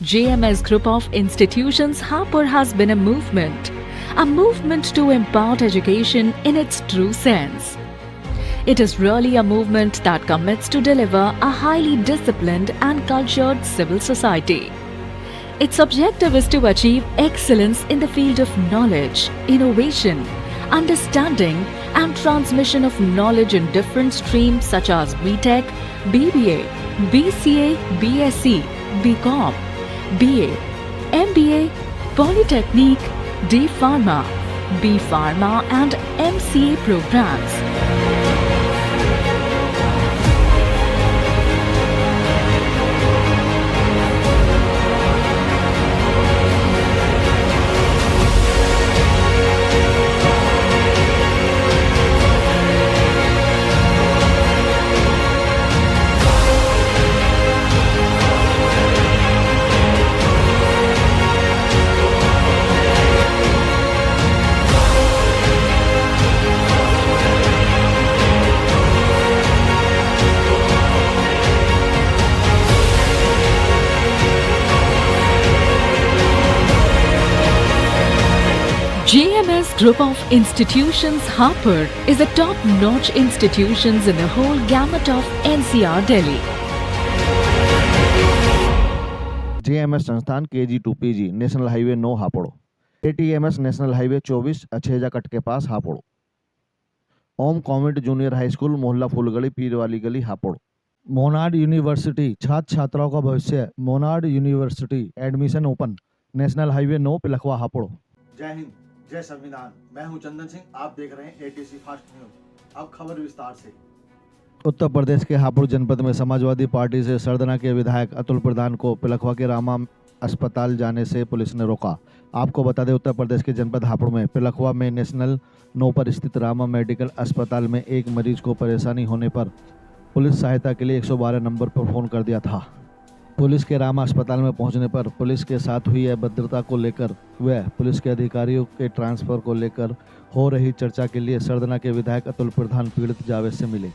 JMS Group of Institutions Hapur has been a movement to impart education in its true sense. It is really a movement that commits to deliver a highly disciplined and cultured civil society. Its objective is to achieve excellence in the field of knowledge, innovation, understanding and transmission of knowledge in different streams such as BTech, BBA, BCA, BSc, BCom, BA, MBA, Polytechnic, D Pharma, B Pharma and MCA programs. JMS Group of Institutions Hapur is a top-notch institution in the whole gamut of NCR Delhi. JMS संस्थान KG to PG national highway 9 Hapur, ATMS national highway 24 Achheja cut के पास Hapur, Om convent junior high school मोहल्ला फूलगली पीर वाली गली Hapur, Monod university छात्र छात्राओं का भविष्य, Monod university admission open, national highway 9 Pilkhuwa Hapur. जय हिंद, जय संविधान। मैं हूं चंदन सिंह, आप देख रहे हैं ATC फास्ट न्यूज। अब खबर विस्तार से। उत्तर प्रदेश के हापुड़ जनपद में समाजवादी पार्टी से सरदना के विधायक अतुल प्रधान को पिलखवा के रामा अस्पताल जाने से पुलिस ने रोका। आपको बता दें, उत्तर प्रदेश के जनपद हापुड़ में पिलखवा में नेशनल 9 पर स्थित रामा मेडिकल अस्पताल में एक मरीज को परेशानी होने पर पुलिस सहायता के लिए 112 नंबर पर फोन कर दिया था। पुलिस के रामा अस्पताल में पहुंचने पर पुलिस के साथ हुई अभद्रता को लेकर व पुलिस के अधिकारियों के ट्रांसफर को लेकर हो रही चर्चा के लिए सरदना के विधायक अतुल प्रधान पीड़ित जावेद से मिले।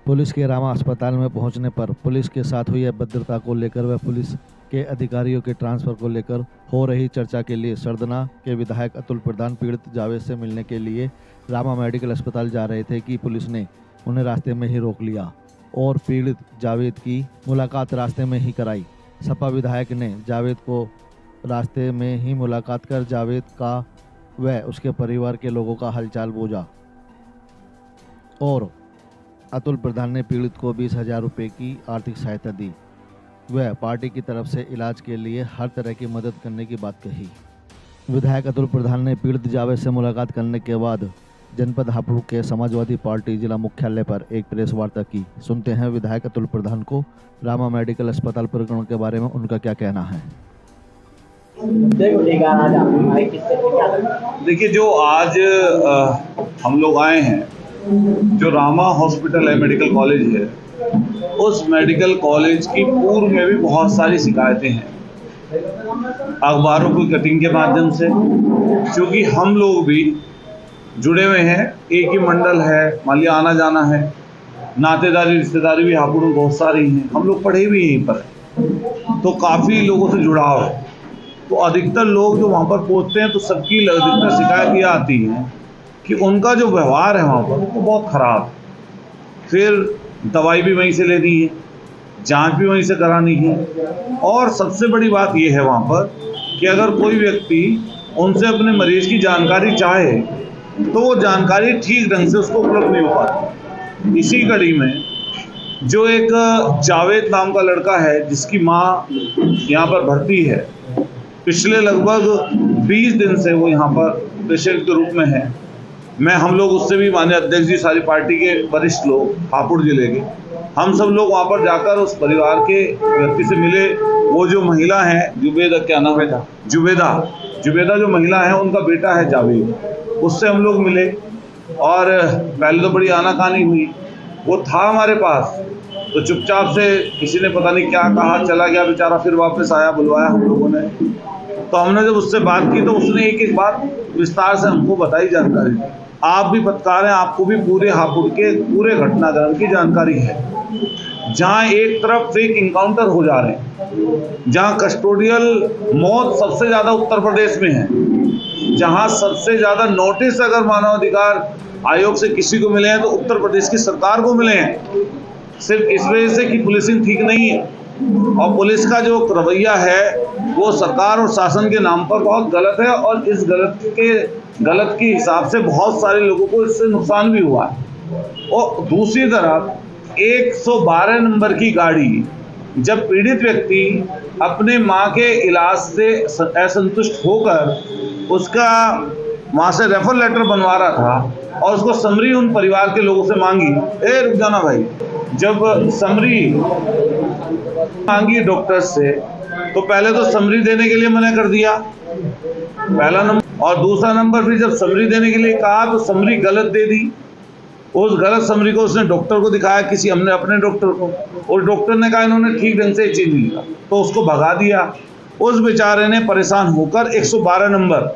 पुलिस के रामा अस्पताल में पहुंचने पर पुलिस के साथ हुई अभद्रता को लेकर व पुलिस के अधिकारियों के ट्रांसफर को लेकर हो रही चर्चा के लिए सरदना के विधायक अतुल प्रधान पीड़ित जावेद से मिलने के लिए रामा मेडिकल अस्पताल जा रहे थे कि पुलिस ने उन्हें रास्ते में ही रोक लिया और पीड़ित जावेद की मुलाकात रास्ते में ही कराई। सपा विधायक ने जावेद को रास्ते में ही मुलाकात कर जावेद का व उसके परिवार के लोगों का हालचाल पूछा और अतुल प्रधान ने पीड़ित को 20,000 रुपये की आर्थिक सहायता दी। वह पार्टी की तरफ से इलाज के लिए हर तरह की मदद करने की बात कही। विधायक अतुल प्रधान ने पीड़ित जावेद से मुलाकात करने के बाद जनपद हापुड़ के समाजवादी पार्टी जिला मुख्यालय पर एक प्रेस वार्ता की। सुनते हैं विधायक अतुल प्रधान को रामा मेडिकल अस्पताल प्रकरण के बारे में उनका क्या कहना है। देखिए, जो आज हम लोग आए हैं, जो रामा हॉस्पिटल है, मेडिकल कॉलेज है, उस मेडिकल कॉलेज की पूर्व में भी बहुत सारी शिकायतें हैं अखबारों की कटिंग के माध्यम से, क्योंकि हम लोग भी जुड़े हुए हैं, एक ही मंडल है, मान लिया आना जाना है, नातेदारी रिश्तेदारी भी हापुड़ में बहुत सारी हैं, हम लोग पढ़े भी यहीं पर, तो काफ़ी लोगों से जुड़ाव है। तो अधिकतर लोग जो वहाँ पर पहुँचते हैं तो सबकी अधिकतर शिकायत ये आती है कि उनका जो व्यवहार है वहाँ पर वो बहुत ख़राब है। फिर दवाई भी वहीं से लेनी है, जांच भी वहीं से करानी है, और सबसे बड़ी बात ये है वहाँ पर कि अगर कोई व्यक्ति उनसे अपने मरीज़ की जानकारी चाहे तो वो जानकारी ठीक ढंग से उसको उपलब्ध नहीं हो पाती। इसी कड़ी में जो एक जावेद नाम का लड़का है जिसकी माँ यहाँ पर भर्ती है, पिछले लगभग 20 दिन से वो यहाँ पर पेशेंट के रूप में है। हम लोग उससे भी, माननीय अध्यक्ष जी, सारी पार्टी के वरिष्ठ लोग हापुड़ जिले के, हम सब लोग वहाँ पर जाकर उस परिवार के व्यक्ति से मिले। वो जो महिला है जुबेदा, क्या नाम है, जुबेदा जो महिला है, उनका बेटा है जावेद, उससे हम लोग मिले और पहले तो बड़ी आनाकानी हुई। वो था हमारे पास तो चुपचाप से किसी ने पता नहीं क्या कहा, चला गया बेचारा, फिर वापस आया, बुलवाया हम लोगों ने। तो हमने जब उससे बात की तो उसने एक एक बात विस्तार से हमको बताई, जानकारी। आप भी पत्रकार हैं, आपको भी पूरे हापुड़ के पूरे घटनाक्रम की जानकारी है। जहां एक तरफ फेक इनकाउंटर हो जा रहे हैं, जहां कस्टोडियल मौत सबसे ज़्यादा उत्तर प्रदेश में है, जहां सबसे ज़्यादा नोटिस अगर मानवाधिकार आयोग से किसी को मिले हैं तो उत्तर प्रदेश की सरकार को मिले हैं, सिर्फ इस वजह से कि पुलिसिंग ठीक नहीं है और पुलिस का जो रवैया है वो सरकार और शासन के नाम पर बहुत गलत है और इस गलत के हिसाब से बहुत सारे लोगों को इससे नुकसान भी हुआ है। और दूसरी तरफ 112 नंबर की गाड़ी, जब पीड़ित व्यक्ति अपने माँ के इलाज से असंतुष्ट होकर उसका वहाँ से रेफर लेटर बनवा रहा था और उसको समरी उन परिवार के लोगों से मांगी, रुक जाना भाई, जब समरी मांगी डॉक्टर से तो पहले तो समरी देने के लिए मना कर दिया, पहला नंबर, और दूसरा नंबर फिर जब समरी देने के लिए कहा तो समरी गलत दे दी। उस गलत समरी को उसने डॉक्टर को दिखाया, किसी हमने अपने डॉक्टर को, और डॉक्टर ने कहा इन्होंने ठीक ढंग से चीज नहीं लिखा तो उसको भगा दिया। उस बेचारे ने परेशान होकर 112 नंबर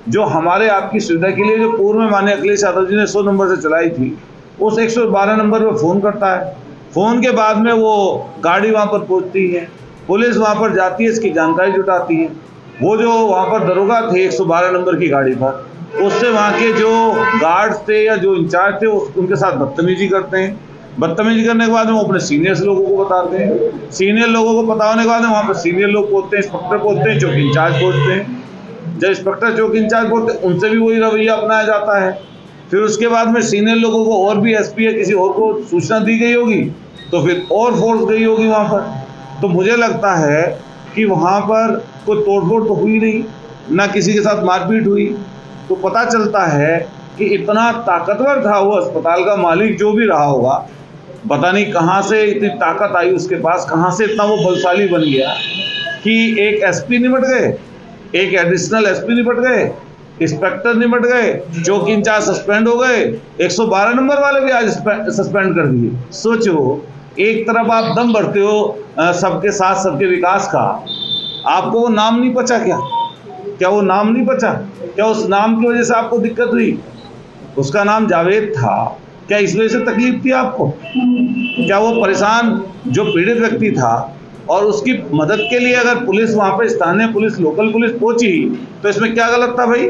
जो हमारे आपकी सुविधा के लिए जो पूर्व में माननीय अखिलेश यादव जी ने 100 नंबर से चलाई थी, उस 112 नंबर पर फ़ोन करता है। फ़ोन के बाद में वो गाड़ी वहाँ पर पहुँचती है, पुलिस वहाँ पर जाती है, इसकी जानकारी जुटाती है। वो जो वहाँ पर दरोगा थे 112 नंबर की गाड़ी पर, उससे वहाँ के जो गार्ड्स थे या जो इंचार्ज थे उनके साथ बदतमीजी करते हैं। बदतमीजी करने के बाद में वो अपने सीनियर्स लोगों को बताते हैं, सीनियर लोगों को पता होने के बाद में वहाँ पर सीनियर लोग पहुँचते हैं, इंस्पेक्टर पहुँचते हैं, चौकी इंचार्ज पहुँचते हैं। जब इंस्पेक्टर चौकी इंचार्ज पहुँचते हैं उनसे भी वही रवैया अपनाया जाता है। फिर उसके बाद में सीनियर लोगों को और भी एसपी या किसी और को सूचना दी गई होगी तो फिर और फोर्स गई होगी वहाँ पर। तो मुझे लगता है कि वहाँ पर कोई तोड़फोड़ तो हुई नहीं, ना किसी के साथ मारपीट हुई। तो पता चलता है कि इतना ताकतवर था वो अस्पताल का मालिक जो भी रहा होगा, पता नहीं कहाँ से इतनी ताकत आई उसके पास, कहाँ से इतना वो बलशाली बन गया कि एक एसपी निपट गए, एक एडिशनल एसपी निपट गए, इंस्पेक्टर निपट गए, चौकी इंचार्ज सस्पेंड हो गए, 112 नंबर वाले भी आज सस्पेंड कर दिए। सोचो, एक तरफ आप दम भरते हो सबके साथ सबके विकास का, आपको वो नाम नहीं पचा क्या वो नाम नहीं पचा? क्या उस नाम की वजह से आपको दिक्कत हुई? उसका नाम जावेद था, क्या इस वजह से तकलीफ थी आपको? क्या वो परेशान जो पीड़ित व्यक्ति था और उसकी मदद के लिए अगर पुलिस वहाँ पे स्थानीय पुलिस लोकल पुलिस पहुंची तो इसमें क्या गलत था भाई?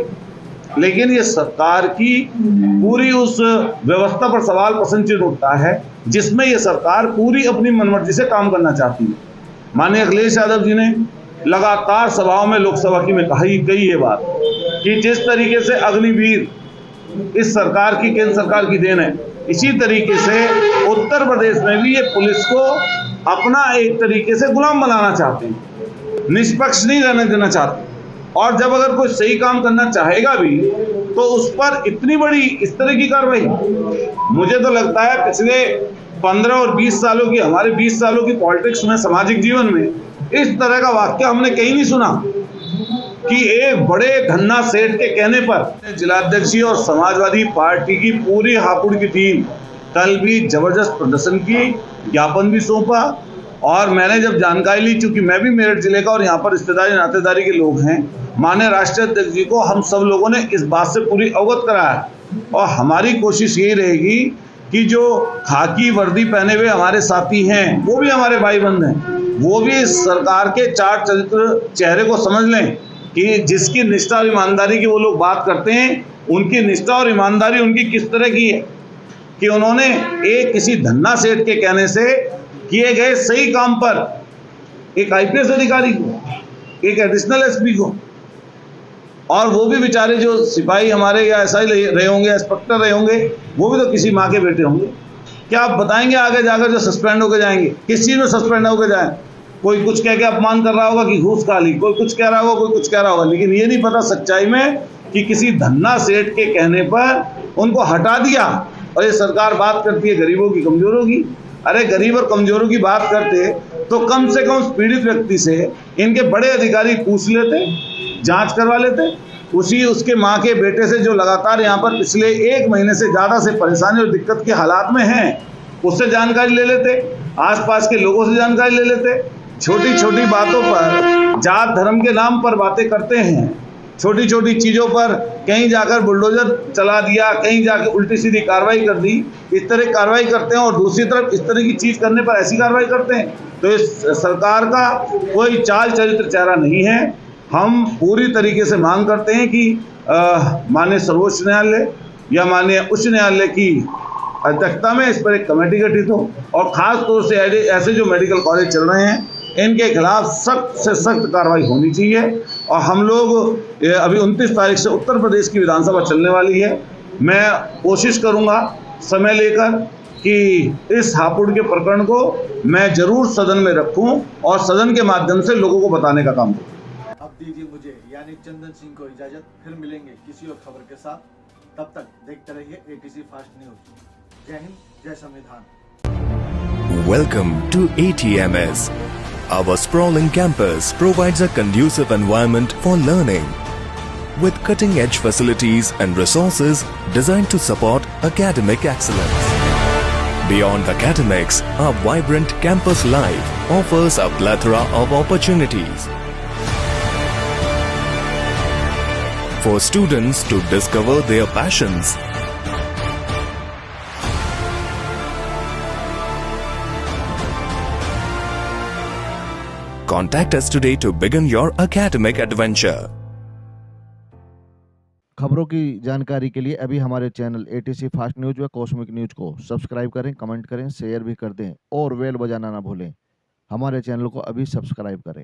लेकिन ये सरकार की पूरी उस व्यवस्था पर सवाल प्रश्न चिन्ह उठता है जिसमें ये सरकार पूरी अपनी मनमर्जी से काम करना चाहती है। माननीय अखिलेश यादव जी ने लगातार सभाओं में लोकसभा की में कही ये बात कि जिस तरीके से अग्निवीर इस सरकार की केंद्र सरकार की देन है, इसी तरीके से उत्तर प्रदेश में भी ये पुलिस को अपना एक तरीके से गुलाम बनाना चाहते हैं, निष्पक्ष नहीं रहने देना चाहते। और जब अगर कोई सही काम करना चाहेगा भी तो उस पर इतनी बड़ी इस तरह की कार्रवाई, मुझे तो लगता है पिछले 15 और 20 सालों की हमारे 20 सालों की पॉलिटिक्स में, सामाजिक जीवन में इस तरह का वाक्य हमने कहीं नहीं सुना कि एक बड़े धन्ना सेठ के कहने पर जिलाध्यक्षी और समाजवादी पार्टी की पूरी हापुड़ की टीम कल भी जबरदस्त प्रदर्शन की, ज्ञापन भी सौंपा। और मैंने जब जानकारी ली, चूंकि मैं भी मेरठ जिले का और यहाँ पर रिश्तेदारी नातेदारी के लोग हैं, माननीय राष्ट्रीय अध्यक्ष जी को हम सब लोगों ने इस बात से पूरी अवगत कराया और हमारी कोशिश यही रहेगी कि जो खाकी वर्दी पहने हुए हमारे साथी हैं वो भी हमारे भाई बंद हैं, वो भी इस सरकार के चार चरित्र चेहरे को समझ लें कि जिसकी निष्ठा और ईमानदारी की वो लोग बात करते हैं, उनकी निष्ठा और ईमानदारी उनकी किस तरह की है कि उन्होंने एक किसी धन्ना सेठ के कहने से किए गए सही काम पर एक आईपीएस अधिकारी को, एक एडिशनल एसपी को, और वो भी बेचारे जो सिपाही हमारे या ऐसा ही रहे होंगे, इंस्पेक्टर रहे होंगे, वो भी तो किसी माँ के बेटे होंगे। क्या आप बताएंगे आगे जाकर जो सस्पेंड होकर जाएंगे किस चीज़ में सस्पेंड होकर जाएं? कोई कुछ कह के अपमान कर रहा होगा कि घूस खा ली, कोई कुछ कह रहा होगा, कोई कुछ कह रहा होगा, लेकिन ये नहीं पता सच्चाई में कि किसी धन्ना सेठ के कहने पर उनको हटा दिया। और ये सरकार बात करती है गरीबों की, कमजोरों की। अरे गरीब और कमजोरों की बात करते तो कम से कम उस पीड़ित व्यक्ति से इनके बड़े अधिकारी पूछ लेते, जांच करवा लेते, उसके माँ के बेटे से जो लगातार यहाँ पर पिछले 1 महीने से ज़्यादा से परेशानी और दिक्कत के हालात में हैं, उससे जानकारी ले लेते, आसपास के लोगों से जानकारी ले लेते। छोटी छोटी बातों पर जात धर्म के नाम पर बातें करते हैं छोटी छोटी चीज़ों पर कहीं जाकर बुलडोजर चला दिया, कहीं जाकर उल्टी सीधी कार्रवाई कर दी, इस तरह कार्रवाई करते हैं। और दूसरी तरफ इस तरह की चीज़ करने पर ऐसी कार्रवाई करते हैं। तो इस सरकार का कोई चाल चरित्र चेहरा नहीं है। हम पूरी तरीके से मांग करते हैं कि माननीय सर्वोच्च न्यायालय या माननीय उच्च न्यायालय की अध्यक्षता में इस पर एक कमेटी गठित हो, और ख़ास तौर से ऐसे जो मेडिकल कॉलेज चल रहे हैं इनके खिलाफ सख्त से सख्त कार्रवाई होनी चाहिए। और हम लोग अभी 29 तारीख से उत्तर प्रदेश की विधानसभा चलने वाली है। मैं कोशिश करूंगा समय लेकर कि इस हापुड़ के प्रकरण को मैं जरूर सदन में रखूं और सदन के माध्यम से लोगों को बताने का काम करूं। अब दीजिए मुझे यानी चंदन सिंह को इजाजत, फिर मिलेंगे किसी और खबर के साथ। तब तक देखते रहिए एटीसी फास्ट न्यूज। जय हिंद, जय संविधान। Welcome to ATMS. Our sprawling campus provides a conducive environment for learning, with cutting-edge facilities and resources designed to support academic excellence. Beyond academics, our vibrant campus life offers a plethora of opportunities for students to discover their passions. Contact us today to begin your academic adventure. खबरों की जानकारी के लिए अभी हमारे channel ATC fast news व cosmic news को subscribe करें, कमेंट करें, शेयर भी कर दें और बेल बजाना ना भूलें। हमारे चैनल को अभी सब्सक्राइब करें।